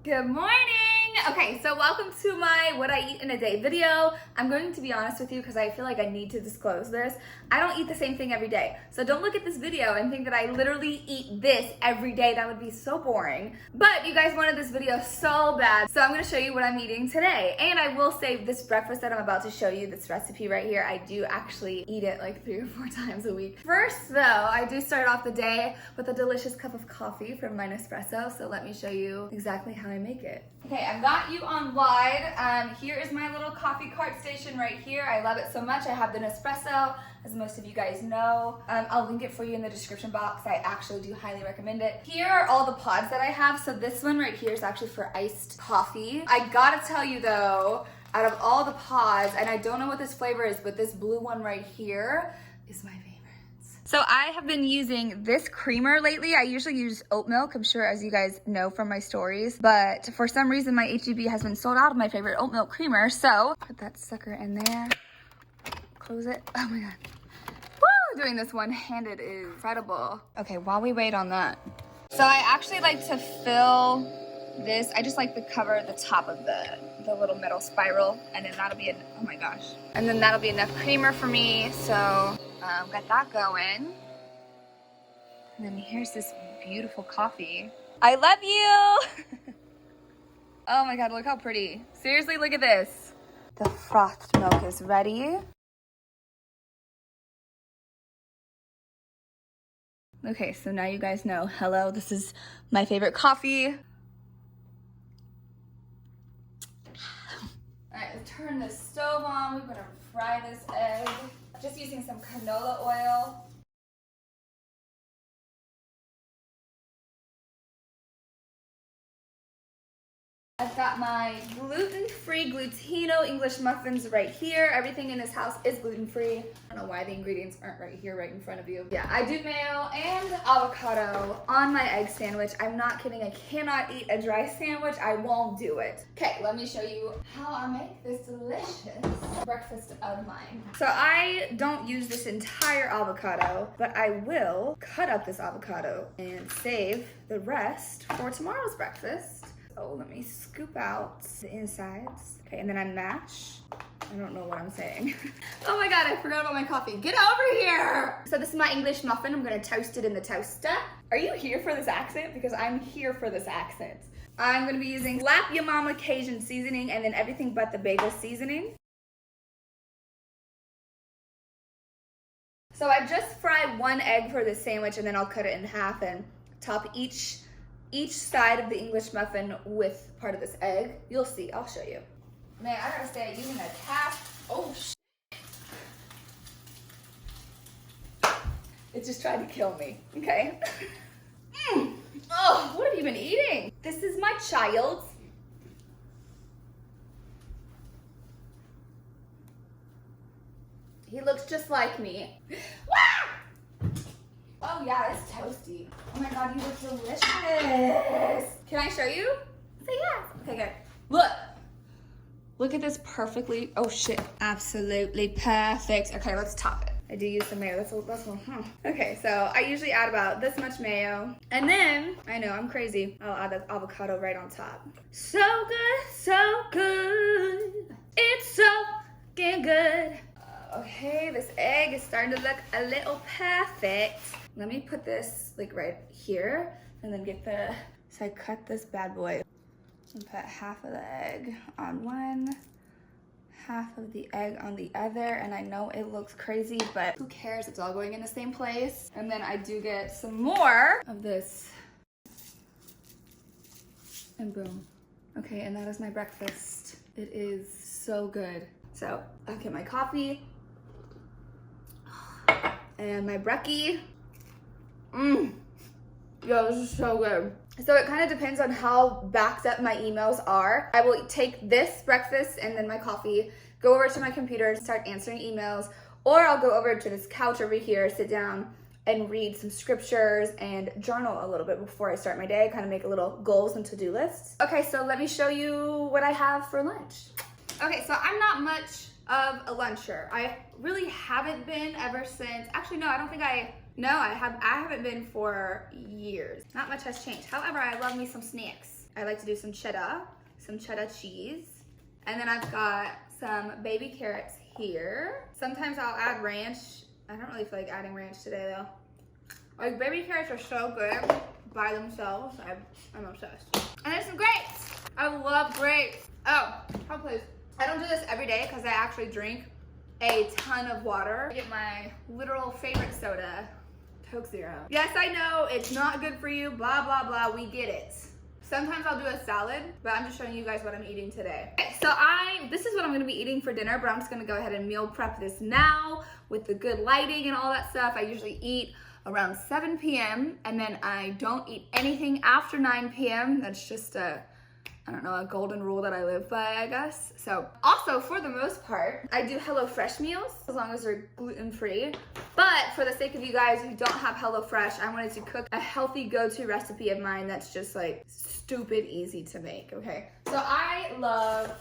Good morning! Okay, so welcome to my what I eat in a day video. I'm going to be honest with you because I feel like I need to disclose this. I don't eat the same thing every day. So don't look at this video and think that I literally eat this every day. That would be so boring. But you guys wanted this video so bad. So I'm gonna show you what I'm eating today. And I will say this breakfast that I'm about to show you, this recipe right here, I do actually eat it like 3 or 4 times a week. First though, I do start off the day with a delicious cup of coffee from my Nespresso. So let me show you exactly how I make it. Okay, I've got you on wide. Here is my little coffee cart station right here. I love it so much. I have the Nespresso, as most of you guys know. I'll link it for you in the description box. I actually do highly recommend it. Here are all the pods that I have. So this one right here is actually for iced coffee. I gotta tell you though, out of all the pods, and I don't know what this flavor is, but this blue one right here is my favorite. So I have been using this creamer lately. I usually use oat milk, I'm sure as you guys know from my stories, but for some reason my HEB has been sold out of my favorite oat milk creamer. So put that sucker in there, close it. Oh my God. Woo! Doing this one-handed is incredible. Okay, while we wait on that. So I actually like to fill this, I just like to cover the top of the little metal spiral, and then that'll be, oh my gosh. And then that'll be enough creamer for me, so got that going. And then here's this beautiful coffee. I love you! Oh my God, look how pretty. Seriously, look at this. The frothed milk is ready. Okay, so now you guys know, hello, this is my favorite coffee. Alright, let's turn the stove on. We're gonna fry this egg. Just using some canola oil. I've got my gluten-free Glutino English muffins right here. Everything in this house is gluten-free. I don't know why the ingredients aren't right here, right in front of you. Yeah, I do mayo and avocado on my egg sandwich. I'm not kidding, I cannot eat a dry sandwich. I won't do it. Okay, let me show you how I make this delicious breakfast of mine. So I don't use this entire avocado, but I will cut up this avocado and save the rest for tomorrow's breakfast. So let me scoop out the insides. Okay, and then I mash. I don't know what I'm saying. Oh my God, I forgot about my coffee. Get over here! So this is my English muffin. I'm gonna toast it in the toaster. Are you here for this accent? Because I'm here for this accent. I'm gonna be using Slap Your Mama Cajun seasoning and then everything but the bagel seasoning. So I just fried 1 egg for this sandwich and then I'll cut it in half and top each side of the English muffin with part of this egg. You'll see, I'll show you. Man, I gotta stay using a task. Oh, it just tried to kill me, okay? Oh, what have you been eating? This is my child. He looks just like me. Oh yeah, it's toasty. Oh my God, you look delicious. Can I show you? Say yes. Okay, good. Look. Look at this perfectly, oh shit, absolutely perfect. Okay, let's top it. I do use some mayo, that's one. Okay, so I usually add about this much mayo. And then, I know, I'm crazy. I'll add the avocado right on top. So good, so good. It's so fucking good. Okay, this egg is starting to look a little perfect. Let me put this like right here and then so I cut this bad boy and put half of the egg on one, half of the egg on the other. And I know it looks crazy, but who cares? It's all going in the same place. And then I do get some more of this and boom. Okay, and that is my breakfast. It is so good. So I'll get my coffee and my brekkie. Yo, this is so good. So it kind of depends on how backed up my emails are. I will take this breakfast and then my coffee, go over to my computer and start answering emails, or I'll go over to this couch over here, sit down and read some scriptures and journal a little bit before I start my day, kind of make a little goals and to-do lists. Okay, so let me show you what I have for lunch. Okay, so I'm not much of a luncher. I really haven't been ever since, actually no, I don't think I haven't been for years. Not much has changed. However, I love me some snacks. I like to do some cheddar cheese. And then I've got some baby carrots here. Sometimes I'll add ranch. I don't really feel like adding ranch today though. Like baby carrots are so good by themselves. I'm obsessed. And there's some grapes. I love grapes. Oh, please. I don't do this every day because I actually drink a ton of water. I get my literal favorite soda, Coke Zero. Yes, I know it's not good for you, blah, blah, blah, we get it. Sometimes I'll do a salad, but I'm just showing you guys what I'm eating today. Okay, so this is what I'm gonna be eating for dinner, but I'm just gonna go ahead and meal prep this now with the good lighting and all that stuff. I usually eat around 7 p.m. and then I don't eat anything after 9 p.m. That's just a golden rule that I live by, I guess. So also for the most part, I do HelloFresh meals as long as they're gluten-free. But for the sake of you guys who don't have HelloFresh, I wanted to cook a healthy go-to recipe of mine that's just like stupid easy to make, okay? So I love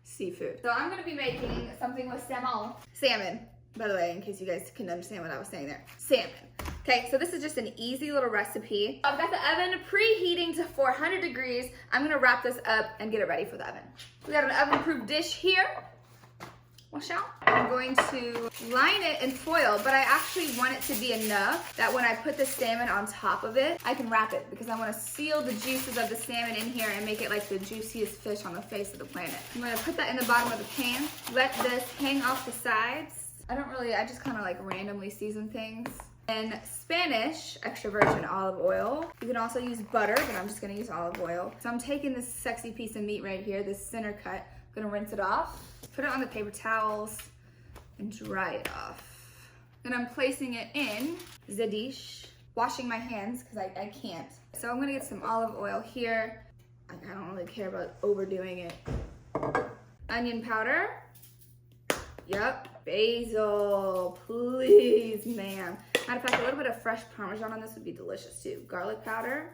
seafood. So I'm gonna be making something with salmon, by the way, in case you guys can understand what I was saying there. Salmon. Okay, so this is just an easy little recipe. I've got the oven preheating to 400 degrees. I'm gonna wrap this up and get it ready for the oven. We got an oven-proof dish here. Wash out. I'm going to line it in foil, but I actually want it to be enough that when I put the salmon on top of it, I can wrap it because I wanna seal the juices of the salmon in here and make it like the juiciest fish on the face of the planet. I'm gonna put that in the bottom of the pan, let this hang off the sides. I just kind of like randomly season things. And Spanish extra virgin olive oil. You can also use butter, but I'm just gonna use olive oil. So I'm taking this sexy piece of meat right here, this center cut, I'm gonna rinse it off, put it on the paper towels, and dry it off. Then I'm placing it in the dish, washing my hands, because I can't. So I'm gonna get some olive oil here. I don't really care about overdoing it. Onion powder. Yep, basil, please, ma'am. Matter of fact, a little bit of fresh Parmesan on this would be delicious too. Garlic powder,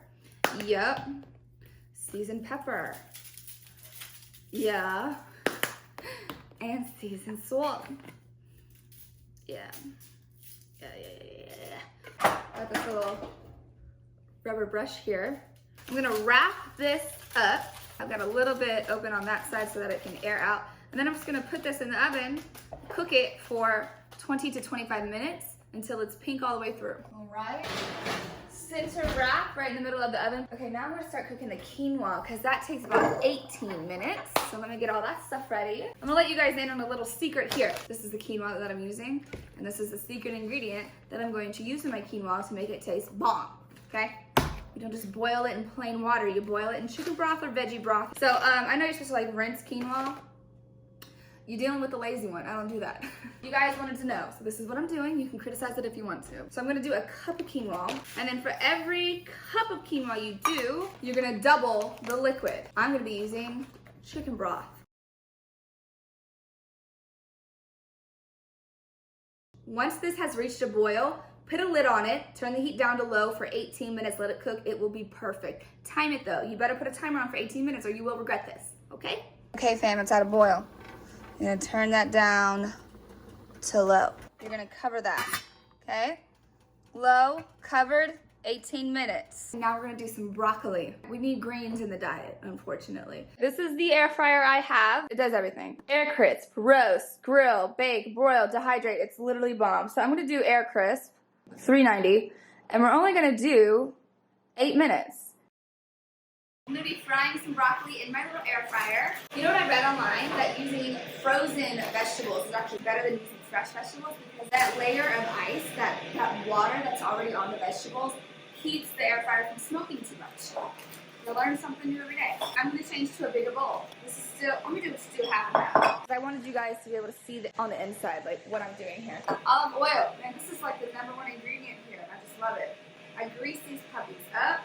yep. Seasoned pepper, yeah. And seasoned salt, yeah. Got this little rubber brush here. I'm gonna wrap this up. I've got a little bit open on that side so that it can air out. And then I'm just gonna put this in the oven, cook it for 20 to 25 minutes until it's pink all the way through. All right, center wrap right in the middle of the oven. Okay, now I'm gonna start cooking the quinoa because that takes about 18 minutes. So I'm gonna get all that stuff ready. I'm gonna let you guys in on a little secret here. This is the quinoa that I'm using, and this is the secret ingredient that I'm going to use in my quinoa to make it taste bomb, okay? You don't just boil it in plain water, you boil it in chicken broth or veggie broth. So I know you're supposed to like rinse quinoa. You're dealing with the lazy one. I don't do that. You guys wanted to know, so this is what I'm doing. You can criticize it if you want to. So I'm gonna do a cup of quinoa, and then for every cup of quinoa you do, you're gonna double the liquid. I'm gonna be using chicken broth. Once this has reached a boil, put a lid on it, turn the heat down to low for 18 minutes, let it cook, it will be perfect. Time it though. You better put a timer on for 18 minutes or you will regret this, okay? Okay fam, it's at a boil. You're gonna turn that down to low. You're gonna cover that, okay? Low, covered, 18 minutes. Now we're gonna do some broccoli. We need greens in the diet, unfortunately. This is the air fryer I have. It does everything. Air crisp, roast, grill, bake, broil, dehydrate. It's literally bomb. So I'm gonna do air crisp, 390, and we're only gonna do 8 minutes. I'm gonna be frying some broccoli in my little air fryer. You know what I read online? That using frozen vegetables is actually better than using fresh vegetables because that layer of ice, that water that's already on the vegetables, keeps the air fryer from smoking too much. You'll learn something new every day. I'm gonna change to a bigger bowl. This is still, I'm gonna do half and half. I wanted you guys to be able to see on the inside, like what I'm doing here. Olive oil, man, this is like the #1 ingredient here. I just love it. I grease these puppies up.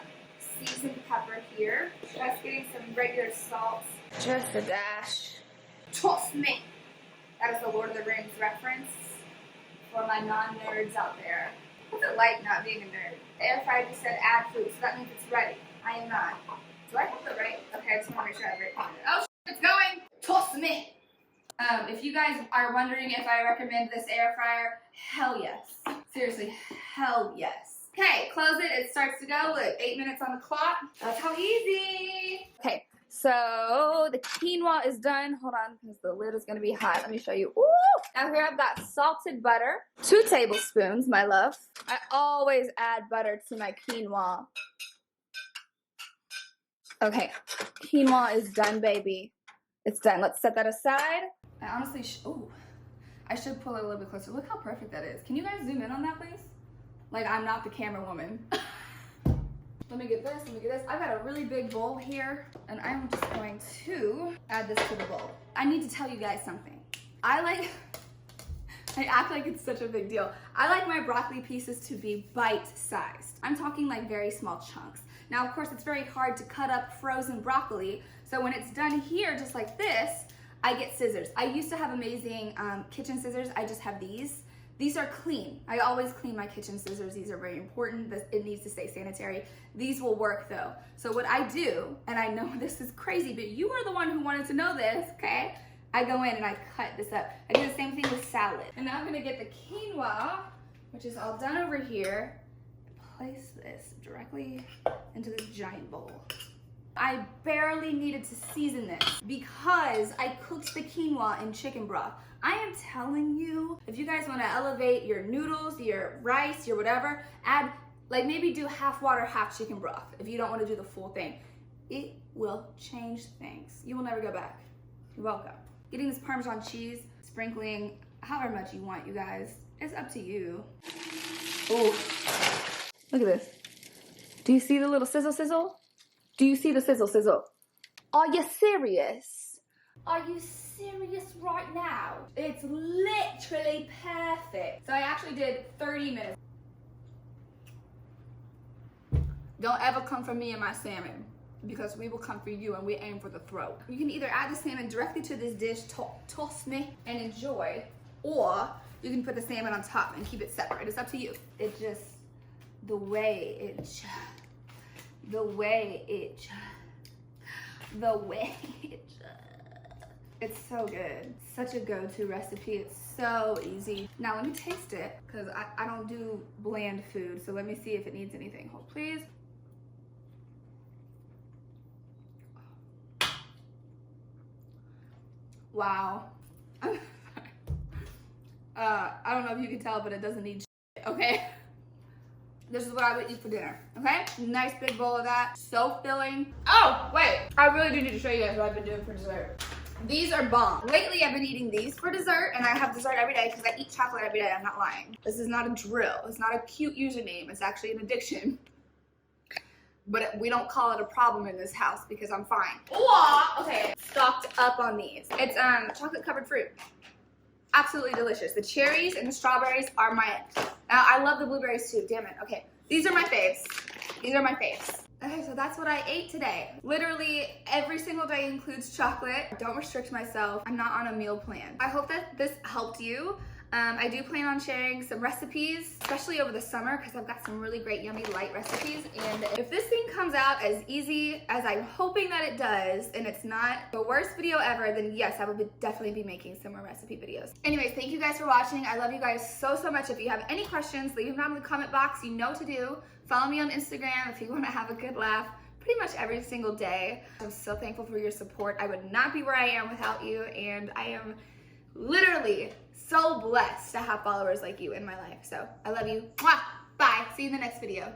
Seasoned pepper here. Just getting some regular salt. Just a dash. Trust me. That is the Lord of the Rings reference for my non-nerds out there. What's it like not being a nerd? The air fryer just said add food, so that means it's ready. I am not. Do I have it right? Okay, I just want to make sure I have it right. Oh, it's going. Trust me. If you guys are wondering if I recommend this air fryer, hell yes. Seriously, hell yes. Okay, close it. It starts to go. Look, 8 minutes on the clock. That's how easy. Okay, so the quinoa is done. Hold on, because the lid is going to be hot. Let me show you. Ooh! Now here I've got salted butter. 2 tablespoons, my love. I always add butter to my quinoa. Okay, quinoa is done, baby. It's done. Let's set that aside. I honestly, I should pull it a little bit closer. Look how perfect that is. Can you guys zoom in on that, please? Like, I'm not the camera woman. Let me get this, let me get this. I've got a really big bowl here, and I'm just going to add this to the bowl. I need to tell you guys something. I act like it's such a big deal. I like my broccoli pieces to be bite-sized. I'm talking like very small chunks. Now, of course, it's very hard to cut up frozen broccoli, so when it's done here, just like this, I get scissors. I used to have amazing kitchen scissors. I just have these. These are clean. I always clean my kitchen scissors. These are very important. It needs to stay sanitary. These will work though. So what I do, and I know this is crazy, but you are the one who wanted to know this, okay? I go in and I cut this up. I do the same thing with salad. And now I'm gonna get the quinoa, which is all done over here, place this directly into this giant bowl. I barely needed to season this because I cooked the quinoa in chicken broth. I am telling you, if you guys want to elevate your noodles, your rice, your whatever, add, like maybe do half water, half chicken broth if you don't want to do the full thing. It will change things. You will never go back. You're welcome. Getting this Parmesan cheese, sprinkling however much you want, you guys. It's up to you. Oh, look at this. Do you see the little sizzle sizzle? Do you see the sizzle sizzle? Are you serious? Are you serious right now? It's literally perfect. So I actually did 30 minutes. Don't ever come for me and my salmon, because we will come for you and we aim for the throat. You can either add the salmon directly to this dish, toss me and enjoy, or you can put the salmon on top and keep it separate. It's up to you. It just, the way it it's so good. Such a go-to recipe. It's so easy. Now let me taste it, because I don't do bland food, so let me see if it needs anything. Hold please. Wow. I don't know if you can tell, but it doesn't need shit, okay? This is what I would eat for dinner, okay? Nice big bowl of that, so filling. Oh, wait, I really do need to show you guys what I've been doing for dessert. These are bomb. Lately, I've been eating these for dessert, and I have dessert every day because I eat chocolate every day. I'm not lying. This is not a drill. It's not a cute username. It's actually an addiction. But we don't call it a problem in this house because I'm fine. Ooh, okay, stocked up on these. It's chocolate covered fruit. Absolutely delicious. The cherries and the strawberries are my, I love the blueberries too, damn it. Okay, these are my faves. These are my faves. Okay, so that's what I ate today. Literally every single day includes chocolate. Don't restrict myself. I'm not on a meal plan. I hope that this helped you. I do plan on sharing some recipes, especially over the summer, because I've got some really great yummy light recipes. And if this thing comes out as easy as I'm hoping that it does, and it's not the worst video ever, then yes, I will definitely be making some more recipe videos. Anyways, thank you guys for watching. I love you guys so, so much. If you have any questions, leave them down in the comment box. You know what to do. Follow me on Instagram if you want to have a good laugh pretty much every single day. I'm so thankful for your support. I would not be where I am without you, and I am literally so blessed to have followers like you in my life. So I love you. Mwah! Bye. See you in the next video.